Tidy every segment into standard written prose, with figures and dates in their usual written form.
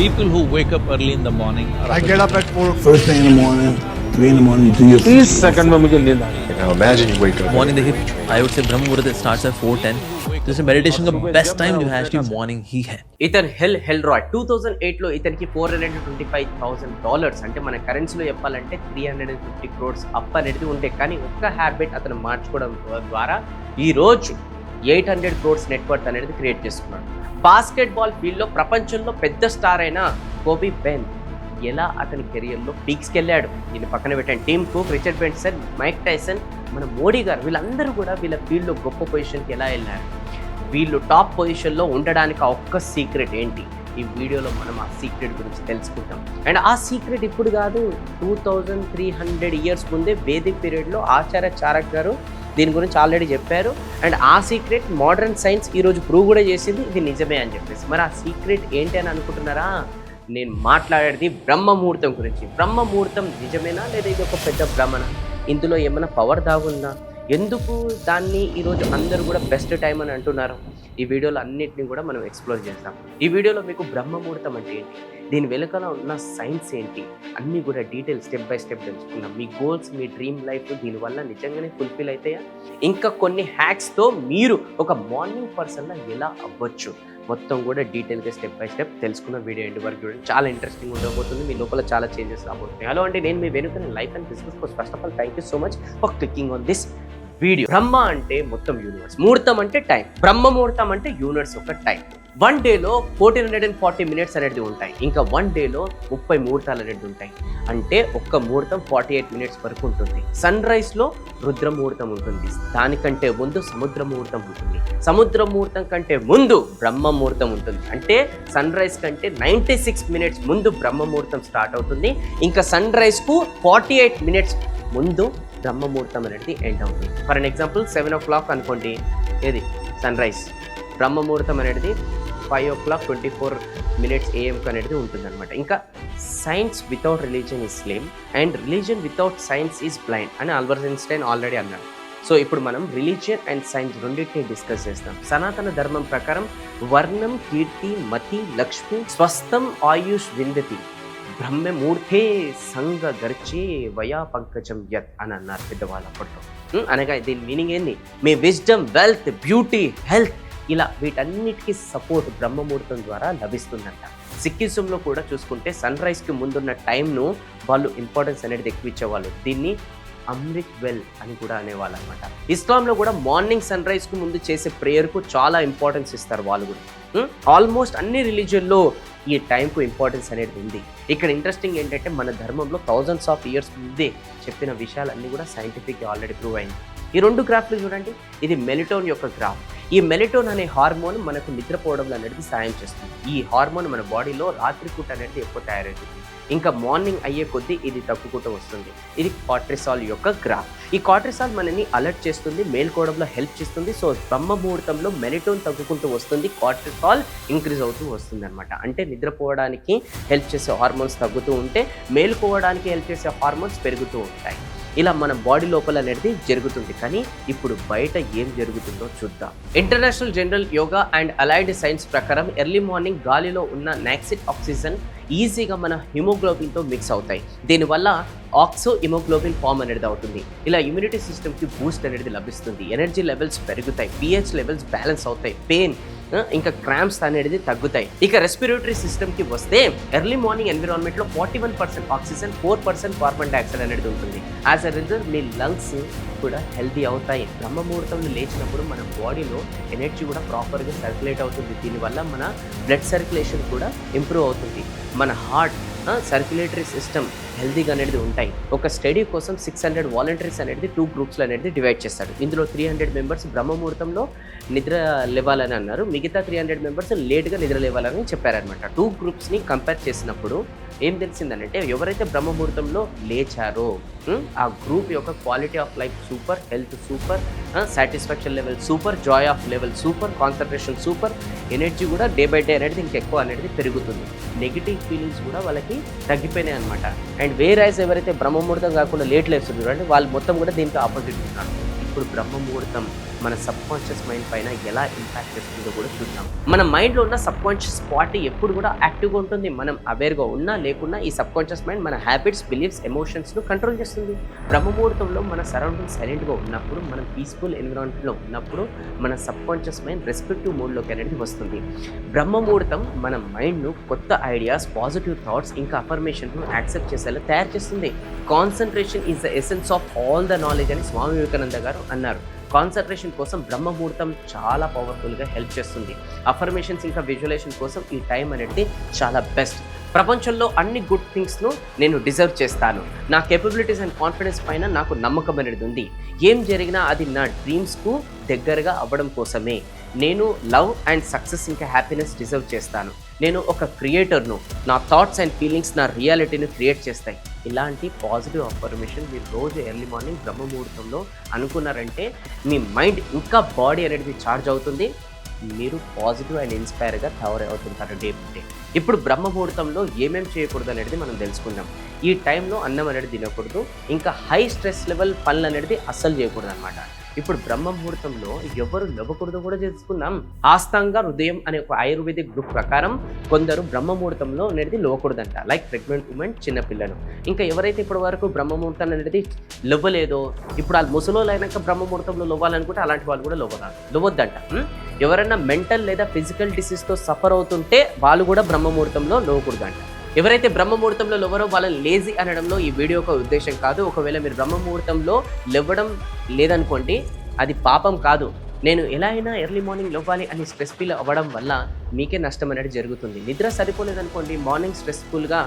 people who wake up early in the morning I get up at 4. First thing in the morning, 3 in the morning, you do your 30 second में मुझे नींद आ गई. Now imagine you wake up. Morning देखिए, I would say ब्रह्म मुहूर्त starts at 4:10. जैसे meditation का best time जो है एक्चुअली मॉर्निंग ही है. ఇతన్ హెల్రాయ్ 2008లో ఇతనికి $425,000 అంటే మన కరెన్సీలో చెప్పాలంటే 350 crores అప్ అనేది ఉండే. కానీ ఒక్క హ్యాబిట్ అతను మార్చుకోవడం ద్వారా ఈ రోజు 800 crores నెట్వర్త్ అనేది క్రియేట్ చేసుకున్నాడు. బాస్కెట్బాల్ ఫీల్డ్లో ప్రపంచంలో పెద్ద స్టార్ అయిన కోబీ బెన్ ఎలా అతని కెరియర్లో పీక్స్కి వెళ్ళాడు. దీన్ని పక్కన పెట్టండి. Team cook, Richard Benson, Mike Tyson, మన మోడీ గారు వీళ్ళందరూ కూడా వీళ్ళ ఫీల్డ్లో గొప్ప పొజిషన్కి ఎలా వెళ్ళారు, వీళ్ళు టాప్ పొజిషన్లో ఉండడానికి ఆ ఒక్క సీక్రెట్ ఏంటి, ఈ వీడియోలో మనం ఆ సీక్రెట్ గురించి తెలుసుకుంటాం. అండ్ ఆ సీక్రెట్ ఇప్పుడు కాదు, 2300 years ముందే వేదిక్ పీరియడ్లో ఆచార్య చారక్ గారు దీని గురించి ఆల్రెడీ చెప్పారు. అండ్ ఆ సీక్రెట్ మోడర్న్ సైన్స్ ఈరోజు ప్రూవ్ కూడా చేసింది ఇది నిజమే అని చెప్పేసి. మరి ఆ సీక్రెట్ ఏంటి అని అనుకుంటున్నారా? నేను మాట్లాడేది బ్రహ్మ ముహూర్తం గురించి. బ్రహ్మ ముహూర్తం నిజమేనా లేదా ఇది ఒక పెద్ద భ్రమణ? ఇందులో ఏమైనా పవర్ దాగుందా? ఎందుకు దాన్ని ఈరోజు అందరూ కూడా బెస్ట్ టైం అని అంటున్నారు? ఈ వీడియోలో అన్నిటిని కూడా మనం ఎక్స్ప్లోర్ చేస్తాం. ఈ వీడియోలో మీకు బ్రహ్మ ముహూర్తం అంటే ఏంటి, దీని వెనుకల ఉన్న సైన్స్ ఏంటి, అన్నీ కూడా డీటెయిల్ స్టెప్ బై స్టెప్ తెలుసుకుందాం. మీ గోల్స్, మీ డ్రీమ్ లైఫ్ దీనివల్ల నిజంగానే ఫుల్ఫిల్ అవుతాయా? ఇంకా కొన్ని హ్యాక్స్తో మీరు ఒక మార్నింగ్ పర్సన్లా ఎలా అవ్వచ్చు మొత్తం కూడా డీటెయిల్గా స్టెప్ బై స్టెప్ తెలుసుకున్న వీడియో ఎండ్ వరకు చూడండి. చాలా ఇంట్రెస్టింగ్ ఉండబోతుంది. మీ లోపల చాలా చేంజెస్ రాబోతున్నాయి. హలో అండి, నేను మీ వెనుక life and business course. First of all thank you so much for clicking on this video. Brahma అంటే మొత్తం యూనివర్స్, ముహూర్తం అంటే టైం. బ్రహ్మ ముహూర్తం అంటే యూనివర్స్ ఒక టైం. 1 డేలో 1440 minutes అనేది ఉంటాయి. ఇంకా 1 డేలో 30 ముహూర్తాలు అనేది ఉంటాయి. అంటే ఒక్క ముహూర్తం 48 minutes వరకు ఉంటుంది. సన్ రైజ్లో రుద్ర ముహూర్తం ఉంటుంది, దానికంటే ముందు సముద్ర ముహూర్తం ఉంటుంది, సముద్ర ముహూర్తం కంటే ముందు బ్రహ్మ ముహూర్తం ఉంటుంది. అంటే సన్ రైజ్ కంటే 96 minutes ముందు బ్రహ్మ ముహూర్తం స్టార్ట్ అవుతుంది. ఇంకా సన్ రైజ్కు 48 minutes ముందు బ్రహ్మ ముహూర్తం అనేది ఎండ్ అవుతుంది. ఫర్ అన్ ఎగ్జాంపుల్ 7 o'clock అనుకోండి, ఏది సన్ రైజ్. బ్రహ్మ ముహూర్తం అనేది 5:24 AM అనేది ఉంటుంది అనమాట. ఇంకా science without religion is lame and religion without science is blind అని ఆల్బర్ట్ ఐన్స్టైన్ ఆల్రెడీ అన్నాడు. సో ఇప్పుడు మనం రిలీజియన్ అండ్ సైన్స్ రెండింటిని డిస్కస్ చేస్తాం. సనాతన ధర్మం ప్రకారం వర్ణం, కీర్తి, మతి, లక్ష్మి, స్వస్థం, ఆయుష్ విందతి, బ్రహ్మమూర్తే సంగ గర్చే వయా పంకజం యత్ అని అన్నారు పెద్దవాళ్ళు అప్పట్లో. అనగా దీని మీనింగ్ ఏంది? మీ విజ్డమ్, వెల్త్, బ్యూటీ, హెల్త్ ఇలా వీటన్నిటికీ సపోర్ట్ బ్రహ్మముహూర్తం ద్వారా లభిస్తుందంట. సిక్కిజంలో కూడా చూసుకుంటే సన్ రైజ్కి ముందున్న టైంను వాళ్ళు ఇంపార్టెన్స్ అనేది ఎక్కువ ఇచ్చేవాళ్ళు. దీన్ని అమృత్ వెల్ అని కూడా అనేవాళ్ళు అనమాట. ఇస్లాంలో కూడా మార్నింగ్ సన్ రైజ్కు ముందు చేసే ప్రేయర్కు చాలా ఇంపార్టెన్స్ ఇస్తారు వాళ్ళు కూడా. ఆల్మోస్ట్ అన్ని రిలీజియన్లో ఈ టైంకు ఇంపార్టెన్స్ అనేది ఉంది. ఇక్కడ ఇంట్రెస్టింగ్ ఏంటంటే మన ధర్మంలో thousands of years ముందే చెప్పిన విషయాలన్నీ కూడా సైంటిఫిక్ ఆల్రెడీ ప్రూవ్ అయింది. ఈ 2 గ్రాఫ్లు చూడండి, ఇది మెలిటోన్ యొక్క గ్రాఫ్. ఈ మెలిటోన్ అనే హార్మోన్ మనకు నిద్రపోవడంలో అనేది సాయం చేస్తుంది. ఈ హార్మోన్ మన బాడీలో రాత్రిపూట అనేది ఎక్కువ తయారవుతుంది. ఇంకా మార్నింగ్ అయ్యే కొద్దీ ఇది తగ్గుకుంటూ వస్తుంది. ఇది కార్టిసాల్ యొక్క గ్రాఫ్. ఈ కార్టిసాల్ మనని అలర్ట్ చేస్తుంది, మేల్కోవడంలో హెల్ప్ చేస్తుంది. సో బ్రహ్మ ముహూర్తంలో మెలిటోన్ తగ్గుకుంటూ వస్తుంది, కార్టిసాల్ ఇంక్రీజ్ అవుతూ వస్తుంది అనమాట. అంటే నిద్రపోవడానికి హెల్ప్ చేసే హార్మోన్స్ తగ్గుతూ ఉంటే మేల్కోవడానికి హెల్ప్ చేసే హార్మోన్స్ పెరుగుతూ ఉంటాయి. ఇలా మన బాడీ లోపల అనేది జరుగుతుంది. కానీ ఇప్పుడు బయట ఏం జరుగుతుందో చూద్దాం. International general yoga and allied science ప్రకారం ఎర్లీ మార్నింగ్ గాలిలో ఉన్న నాక్సిడ్ ఆక్సిజన్ ఈజీగా మన హిమోగ్లోబిన్తో మిక్స్ అవుతాయి. దీనివల్ల ఆక్సో హిమోగ్లోబిన్ ఫామ్ అనేది అవుతుంది. ఇలా ఇమ్యూనిటీ సిస్టమ్కి బూస్ట్ అనేది లభిస్తుంది, ఎనర్జీ లెవెల్స్ పెరుగుతాయి, పిహెచ్ లెవెల్స్ బ్యాలెన్స్ అవుతాయి, పెయిన్ ఇంకా క్రాంప్స్ అనేది తగ్గుతాయి. ఇక రెస్పిరేటరీ సిస్టమ్కి వస్తే ఎర్లీ మార్నింగ్ ఎన్విరాన్మెంట్లో 41% ఆక్సిజన్, 4% కార్బన్ డైఆక్సైడ్ అనేది ఉంటుంది. యాజ్ అ రిజల్ట్ మీ లంగ్స్ కూడా హెల్తీ అవుతాయి. బ్రహ్మ ముహూర్తంలో లేచినప్పుడు మన బాడీలో ఎనర్జీ కూడా ప్రాపర్గా సర్క్యులేట్ అవుతుంది. దీనివల్ల మన బ్లడ్ సర్క్యులేషన్ కూడా ఇంప్రూవ్ అవుతుంది. మన హార్ట్, సర్క్యులేటరీ సిస్టమ్ హెల్తీగా అనేది ఉంటాయి. ఒక స్టడీ కోసం 600 వాలంటీర్స్ అనేది 2 గ్రూప్స్లో అనేది డివైడ్ చేస్తాడు. ఇందులో 300 members బ్రహ్మ ముహూర్తంలో నిద్ర లేవాలని అన్నారు, మిగతా 300 members లేట్గా నిద్ర లేవాలని చెప్పారనమాట. 2 గ్రూప్స్ని కంపేర్ చేసినప్పుడు ఏం తెలిసిందనంటే ఎవరైతే బ్రహ్మ ముహూర్తంలో లేచారో ఆ గ్రూప్ యొక్క quality of life super, health super, satisfaction level super, Joy of level super, concentration super, energy కూడా డే బై డే అనేది ఇంకెక్కువ అనేది పెరుగుతుంది. నెగిటివ్ ఫీలింగ్స్ కూడా వాళ్ళకి తగ్గిపోయినాయి అనమాట. అండ్ వేరైజ్ ఎవరైతే బ్రహ్మ ముహూర్తం కాకుండా లేట్ లేస్తున్నారు అంటే వాళ్ళు మొత్తం కూడా దీనికి ఆపోజిట్ ఉన్నారు. ఇప్పుడు బ్రహ్మ ముహూర్తం మన సబ్ కాన్షియస్ మైండ్ పైన ఎలా ఇంపాక్ట్ చేస్తుందో కూడా చూద్దాం. మన మైండ్లో ఉన్న సబ్ కాన్షియస్ పార్ట్ ఎప్పుడు కూడా యాక్టివ్గా ఉంటుంది. మనం అవేర్గా ఉన్నా లేకున్నా ఈ సబ్ కాన్షియస్ మైండ్ మన హ్యాబిట్స్, బిలీఫ్స్, ఎమోషన్స్ను కంట్రోల్ చేస్తుంది. బ్రహ్మముహూర్తంలో మన సరౌండింగ్ సైలెంట్గా ఉన్నప్పుడు, మనం పీస్ఫుల్ ఎన్విరాన్మెంట్లో ఉన్నప్పుడు మన సబ్ కాన్షియస్ మైండ్ రెస్పెక్టివ్ మోడ్లోకి అనేది వస్తుంది. బ్రహ్మముహూర్తం మన మైండ్ను కొత్త ఐడియాస్, పాజిటివ్ థాట్స్ ఇంకా అఫర్మేషన్ను యాక్సెప్ట్ చేసేలా తయారు చేస్తుంది. Concentration is the essence of all the knowledge అని స్వామి వివేకానంద గారు అన్నారు. కాన్సన్ట్రేషన్ కోసం బ్రహ్మముహూర్తం చాలా పవర్ఫుల్గా హెల్ప్ చేస్తుంది. అఫర్మేషన్స్ ఇంకా విజువలైజేషన్ కోసం ఈ టైం అనేది చాలా బెస్ట్. ప్రపంచంలో అన్ని గుడ్ థింగ్స్ను నేను డిజర్వ్ చేస్తాను. నా కేపబిలిటీస్ అండ్ కాన్ఫిడెన్స్ పైన నాకు నమ్మకం అనేది ఉంది. ఏం జరిగినా అది నా డ్రీమ్స్కు దగ్గరగా అవ్వడం కోసమే. నేను లవ్ అండ్ సక్సెస్ ఇంకా హ్యాపీనెస్ డిజర్వ్ చేస్తాను. నేను ఒక క్రియేటర్ను. నా థాట్స్ అండ్ ఫీలింగ్స్ నా రియాలిటీని క్రియేట్ చేస్తాయి. ఇలాంటి పాజిటివ్ అఫర్మేషన్ మీరు రోజు ఎర్లీ మార్నింగ్ బ్రహ్మముహూర్తంలో అనుకున్నారంటే మీ మైండ్ ఇంకా బాడీ అనేది ఛార్జ్ అవుతుంది. మీరు పాజిటివ్ అండ్ ఇన్స్పైర్గా తయారవుతుంటారు డే టు డే. ఇప్పుడు బ్రహ్మముహూర్తంలో ఏమేమి చేయకూడదు అనేది మనం తెలుసుకుందాం. ఈ టైంలో అన్నం అనేది తినకూడదు. ఇంకా హై స్ట్రెస్ లెవెల్ పనులు అనేది అస్సలు చేయకూడదు అనమాట. ఇప్పుడు బ్రహ్మముహూర్తంలో ఎవరు నవ్వకూడదో కూడా తెలుసుకుందాం. ఆస్థాంగ హృదయం అనే ఒక ఆయుర్వేదిక్ గ్రూప్ ప్రకారం కొందరు బ్రహ్మముహూర్తంలో అనేది లేవకూడదంట. లైక్ ప్రెగ్నెంట్ ఉమెన్, చిన్నపిల్లలు. ఇంకా ఎవరైతే ఇప్పటి వరకు బ్రహ్మముహూర్తం అనేది లేవలేదో, ఇప్పుడు వాళ్ళు ముసలోళ్ళు అయినాక బ్రహ్మముహూర్తంలో లేవాలనుకుంటే అలాంటి వాళ్ళు కూడా లేవద్దంట. ఎవరైనా మెంటల్ లేదా ఫిజికల్ డిసీజ్తో సఫర్ అవుతుంటే వాళ్ళు కూడా బ్రహ్మముహూర్తంలో లేవకూడదంట. ఎవరైతే బ్రహ్మముహూర్తంలో లేవరో వాళ్ళని లేజీ అనడంలో ఈ వీడియో ఒక ఉద్దేశం కాదు. ఒకవేళ మీరు బ్రహ్మముహూర్తంలో లేవడం లేదనుకోండి, అది పాపం కాదు. నేను ఎలా అయినా ఎర్లీ మార్నింగ్ లేవాలి అని స్ట్రెస్ ఫీల్ అవ్వడం వల్ల మీకే నష్టం అనేది జరుగుతుంది. నిద్ర సరిపోలేదనుకోండి, మార్నింగ్ స్ట్రెస్ఫుల్గా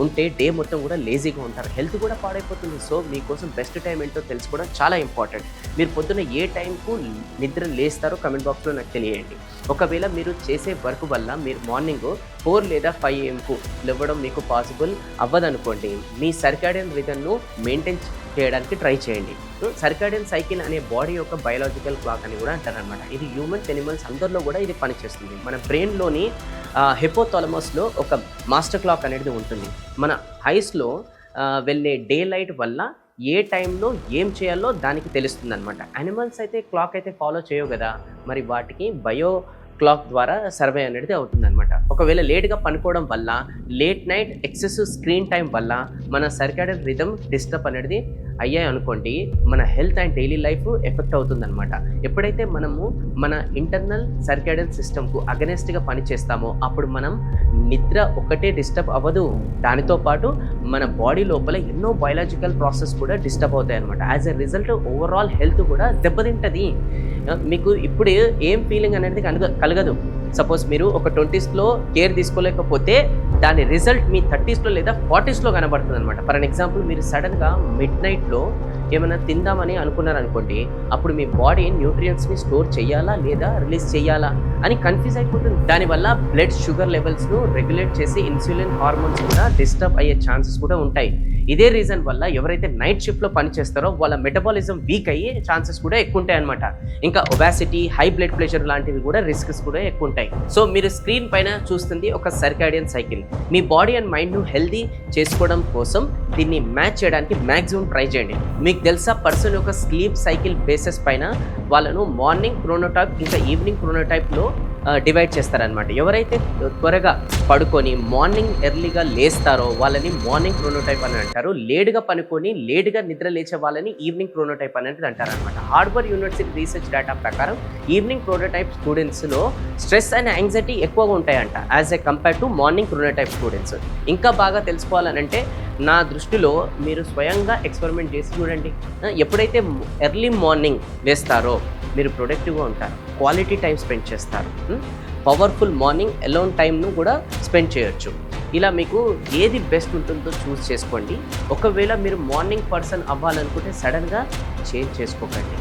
ఉంటే డే మొత్తం కూడా లేజీగా ఉంటారు, హెల్త్ కూడా పాడైపోతుంది. సో మీకోసం బెస్ట్ టైం ఏంటో తెలుసుకోవడం చాలా ఇంపార్టెంట్. మీరు పొద్దున్న ఏ టైంకు నిద్ర లేస్తారో కమెంట్ బాక్స్లో నాకు తెలియండి. ఒకవేళ మీరు చేసే వర్క్ వల్ల మీరు మార్నింగ్ 4 లేదా 5 AM లేవడం మీకు పాసిబుల్ అవ్వదనుకోండి, మీ సర్కాడియన్ రిథమ్ను మెయింటైన్ చేయడానికి ట్రై చేయండి. సర్కాడియన్ సైకిల్ అనే బాడీ యొక్క బయోలాజికల్ క్లాక్ అని కూడా అంటారనమాట. ఇది హ్యూమన్స్, ఎనిమల్స్ అందరిలో కూడా ఇది పనిచేస్తుంది. మన బ్రెయిన్లోని హిపోథాలమస్లో ఒక మాస్టర్ క్లాక్ అనేది ఉంటుంది. మన ఐస్లో వెళ్ళే డే లైట్ వల్ల ఏ టైంలో ఏం చేయాలో దానికి తెలుస్తుంది అనమాట. యానిమల్స్ అయితే క్లాక్ అయితే ఫాలో చేయవు కదా, మరి వాటికి బయో క్లాక్ ద్వారా సర్వే అనేది అవుతుందన్నమాట. ఒకవేళ లేట్గా పనుకోవడం వల్ల, late night excessive screen time వల్ల మన సర్కాడియన్ రిథమ్ డిస్టర్బ్ అనేది అయ్యాయి అనుకోండి, మన health and daily life effect అవుతుందన్నమాట. ఎప్పుడైతే మనము మన ఇంటర్నల్ సర్కాడియన్ సిస్టమ్కు అగెనెస్ట్గా పనిచేస్తామో అప్పుడు మనం నిద్ర ఒకటే డిస్టర్బ్ అవ్వదు, దానితో పాటు మన బాడీ లోపల ఎన్నో బయాలజికల్ ప్రాసెస్ కూడా డిస్టర్బ్ అవుతాయి అనమాట. As a result overall health కూడా దెబ్బతింటుంది. మీకు ఇప్పుడు ఏం ఫీలింగ్ అనేది కలగదు. సపోజ్ మీరు ఒక 20sలో కేర్ తీసుకోలేకపోతే దాని రిజల్ట్ మీ 30sలో లేదా 40sలో కనబడుతుంది అనమాట. ఫర్ అన్ ఎగ్జాంపుల్, మీరు సడన్గా మిడ్ నైట్లో ఏమైనా తిందామని అనుకున్నారనుకోండి, అప్పుడు మీ బాడీ న్యూట్రియంట్స్ని స్టోర్ చేయాలా లేదా రిలీజ్ చేయాలా అని కన్ఫ్యూజ్ అయిపోతుంది. దానివల్ల బ్లడ్ షుగర్ లెవెల్స్ను రెగ్యులేట్ చేసి ఇన్సులిన్ హార్మోన్స్ కూడా డిస్టర్బ్ అయ్యే ఛాన్సెస్ కూడా ఉంటాయి. ఇదే రీజన్ వల్ల ఎవరైతే నైట్ షిఫ్ట్లో పనిచేస్తారో వాళ్ళ మెటబాలిజం వీక్ అయ్యే ఛాన్సెస్ కూడా ఎక్కువ ఉంటాయి అనమాట. ఇంకా ఒబాసిటీ, హై బ్లడ్ ప్రెషర్ లాంటివి కూడా రిస్క్స్ కూడా ఎక్కువ ఉంటాయి. సో మీరు స్క్రీన్ పైన చూస్తుంది ఒక సర్కాడియన్ సైకిల్. మీ బాడీ అండ్ మైండ్ను హెల్దీ చేసుకోవడం కోసం దీన్ని మ్యాచ్ చేయడానికి మ్యాక్సిమం ట్రై చేయండి. మీకు తెలుసా, పర్సన్ యొక్క స్లీప్ సైకిల్ బేసెస్ పైన వాళ్ళను మార్నింగ్ క్రోనోటైప్ ఇంకా ఈవినింగ్ క్రోనోటైప్లో డివైడ్ చేస్తారనమాట. ఎవరైతే త్వరగా పడుకొని మార్నింగ్ ఎర్లీగా లేస్తారో వాళ్ళని మార్నింగ్ క్రోనోటైప్ అని అంటారు. లేటుగా పనుకొని లేటుగా నిద్ర లేచే వాళ్ళని ఈవినింగ్ క్రోనోటైప్ అనేది అంటారనమాట. హార్వర్డ్ యూనివర్సిటీ రీసెర్చ్ డేటా ప్రకారం ఈవినింగ్ క్రోనోటైప్ స్టూడెంట్స్లో స్ట్రెస్ అండ్ యాంగ్జైటీ ఎక్కువగా ఉంటాయంట as a compare to morning chronotype students. ఇంకా బాగా తెలుసుకోవాలనంటే నా దృష్టిలో మీరు స్వయంగా ఎక్స్పెరిమెంట్ చేసి చూడండి. ఎప్పుడైతే ఎర్లీ మార్నింగ్ వేస్తారో మీరు ప్రొడక్టివ్గా ఉంటారు, క్వాలిటీ టైం స్పెండ్ చేస్తారు, పవర్ఫుల్ మార్నింగ్ అలోన్ టైంను కూడా స్పెండ్ చేయొచ్చు. ఇలా మీకు ఏది బెస్ట్ ఉంటుందో చూస్ చేసుకోండి. ఒకవేళ మీరు మార్నింగ్ పర్సన్ అవ్వాలనుకుంటే సడన్గా చేంజ్ చేసుకోకండి.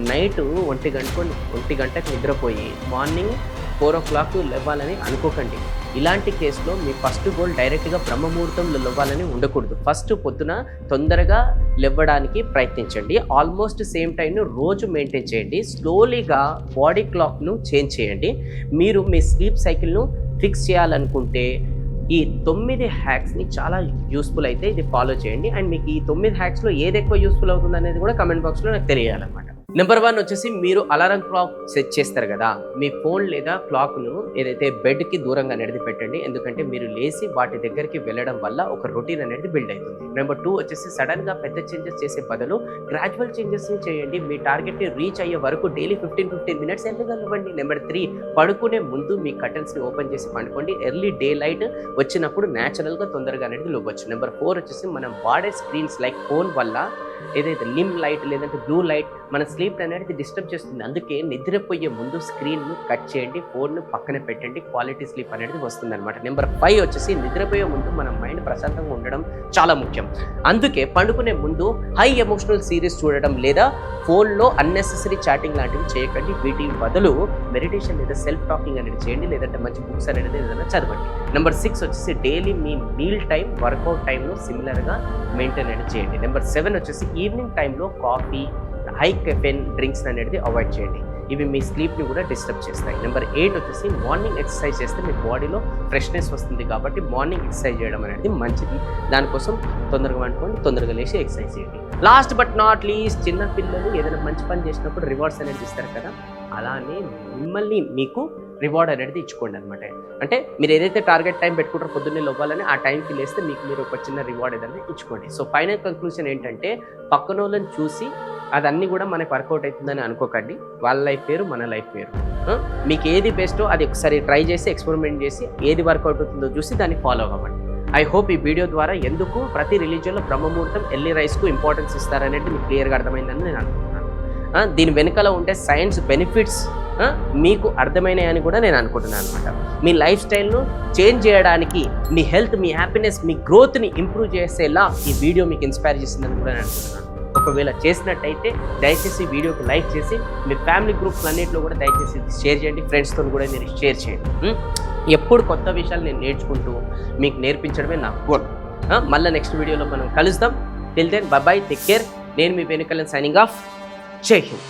నైట్ 1 గంటకు నిద్రపోయి మార్నింగ్ 4 o'clock లేవాలని అనుకోకండి. ఇలాంటి కేసులో మీ ఫస్ట్ గోల్ డైరెక్ట్గా బ్రహ్మముహూర్తంలో లేవాలని ఉండకూడదు. ఫస్ట్ పొద్దున తొందరగా లేవడానికి ప్రయత్నించండి. ఆల్మోస్ట్ సేమ్ టైంను రోజు మెయింటైన్ చేయండి. స్లోలీగా బాడీ క్లాక్ను చేంజ్ చేయండి. మీరు మీ స్లీప్ సైకిల్ను ఫిక్స్ చేయాలనుకుంటే ఈ 9 హ్యాక్స్ని చాలా యూస్ఫుల్ అయితే ఇది ఫాలో చేయండి. అండ్ మీకు ఈ 9 హ్యాక్స్లో ఏది ఎక్కువ యూస్ఫుల్ అవుతుంది అనేది కూడా కమెంట్ బాక్స్లో నాకు తెలియాలన్నమాట. నెంబర్ 1 వచ్చేసి మీరు అలారం క్లాక్ సెట్ చేస్తారు కదా, మీ ఫోన్ లేదా క్లాక్ను ఏదైతే బెడ్కి దూరంగా అనేది పెట్టండి. ఎందుకంటే మీరు లేచి వాటి దగ్గరికి వెళ్ళడం వల్ల ఒక రొటీన్ అనేది బిల్డ్ అవుతుంది. నెంబర్ 2 వచ్చేసి సడన్గా పెద్ద చేంజెస్ చేసే బదులు గ్రాడ్యువల్ చేంజెస్ని చేయండి. మీ టార్గెట్ని రీచ్ అయ్యే వరకు డైలీ 15 మినిట్స్ వెళ్ళగలవండి. నెంబర్ 3 పడుకునే ముందు మీ కర్టన్స్ని ఓపెన్ చేసి పండుకోండి. ఎర్లీ డే లైట్ వచ్చినప్పుడు న్యాచురల్గా తొందరగా అనేది లేవచ్చు. నెంబర్ 4 వచ్చేసి మనం వాడే స్క్రీన్స్ లైక్ ఫోన్ వల్ల ఏదైతే నిమ్ లైట్ లేదంటే బ్లూ లైట్ మన స్లీప్ అనేది డిస్టర్బ్ చేస్తుంది. అందుకే నిద్రపోయే ముందు స్క్రీన్ను కట్ చేయండి, ఫోన్ను పక్కన పెట్టండి, క్వాలిటీ స్లీప్ అనేది వస్తుంది అనమాట. నెంబర్ 5 వచ్చేసి నిద్రపోయే ముందు మన మైండ్ ప్రశాంతంగా ఉండడం చాలా ముఖ్యం. అందుకే పండుకునే ముందు హై ఎమోషనల్ సిరీస్ చూడడం లేదా ఫోన్లో అన్నెసెసరీ చాటింగ్ లాంటివి చేయకండి. వీటి బదులు మెడిటేషన్ లేదా సెల్ఫ్ టాకింగ్ అనేది చేయండి, లేదంటే మంచి బుక్స్ అనేది ఏదైనా చదవండి. నెంబర్ 6 వచ్చేసి డైలీ మీ మీల్ టైం వర్కౌట్ టైంను సిమిలర్గా మెయింటైన్ అనేది చేయండి. నెంబర్ 7 వచ్చేసి ఈవినింగ్ టైంలో కాఫీ హై కెఫెన్ డ్రింక్స్ అనేది అవాయిడ్ చేయండి. ఇవి మీ స్లీప్ని కూడా డిస్టర్బ్ చేస్తాయి. నెంబర్ 8 వచ్చేసి మార్నింగ్ ఎక్సర్సైజ్ చేస్తే మీ బాడీలో ఫ్రెష్నెస్ వస్తుంది కాబట్టి మార్నింగ్ ఎక్సర్సైజ్ చేయడం అనేది మంచిది. దానికోసం తొందరగా వండుకోండి, తొందరగా లేచి ఎక్సర్సైజ్ చేయండి. లాస్ట్ బట్ నాట్ లీస్ట్ చిన్న పిల్లలు ఏదైనా మంచి పని చేసినప్పుడు రివార్డ్స్ అనేది ఇస్తారు కదా, అలానే మిమ్మల్ని మీకు రివార్డ్ అనేది ఇచ్చుకోండి అనమాట. అంటే మీరు ఏదైతే టార్గెట్ టైం పెట్టుకుంటారో పొద్దున్నే లోపాలని ఆ టైంకి లేస్తే మీకు మీరు ఒక చిన్న రివార్డ్ ఏదైనా ఇచ్చుకోండి. సో ఫైనల్ కంక్లూజన్ ఏంటంటే పక్కన వాళ్ళని చూసి అదన్నీ కూడా మనకు వర్కౌట్ అవుతుందని అనుకోకండి. వాళ్ళ లైఫ్ వేరు, మన లైఫ్ వేరు. మీకు ఏది బెస్టో అది ఒకసారి ట్రై చేసి ఎక్స్పెరిమెంట్ చేసి ఏది వర్కౌట్ అవుతుందో చూసి దాన్ని ఫాలో అవ్వండి. ఐ హోప్ ఈ వీడియో ద్వారా ఎందుకు ప్రతి రిలీజియన్లో బ్రహ్మముహూర్తం ఎర్లీ రైస్కు ఇంపార్టెన్స్ ఇస్తారనేది మీకు క్లియర్గా అర్థమైందని నేను అనుకుంటున్నాను. దీని వెనుకల ఉండే సైన్స్ బెనిఫిట్స్ మీకు అర్థమైనాయని కూడా నేను అనుకుంటున్నాను అనమాట. మీ లైఫ్ స్టైల్ను చేంజ్ చేయడానికి, మీ హెల్త్, మీ హ్యాపీనెస్, మీ గ్రోత్ని ఇంప్రూవ్ చేసేలా ఈ వీడియో మీకు ఇన్స్పైర్ చేసిందని కూడా నేను అనుకుంటున్నాను. ఒకవేళ చేసినట్టయితే దయచేసి వీడియోకి లైక్ చేసి మీ ఫ్యామిలీ గ్రూప్స్ అన్నింటిలో కూడా దయచేసి షేర్ చేయండి, ఫ్రెండ్స్తో కూడా మీరు షేర్ చేయండి. ఎప్పుడు కొత్త విషయాలు నేను నేర్చుకుంటూ మీకు నేర్పించడమే నా గోల్. మళ్ళీ నెక్స్ట్ వీడియోలో మనం కలుస్తాం. Till then bye bye, take care. నేను మీ వెనుకలను సైనింగ్ ఆఫ్. జై హింద్.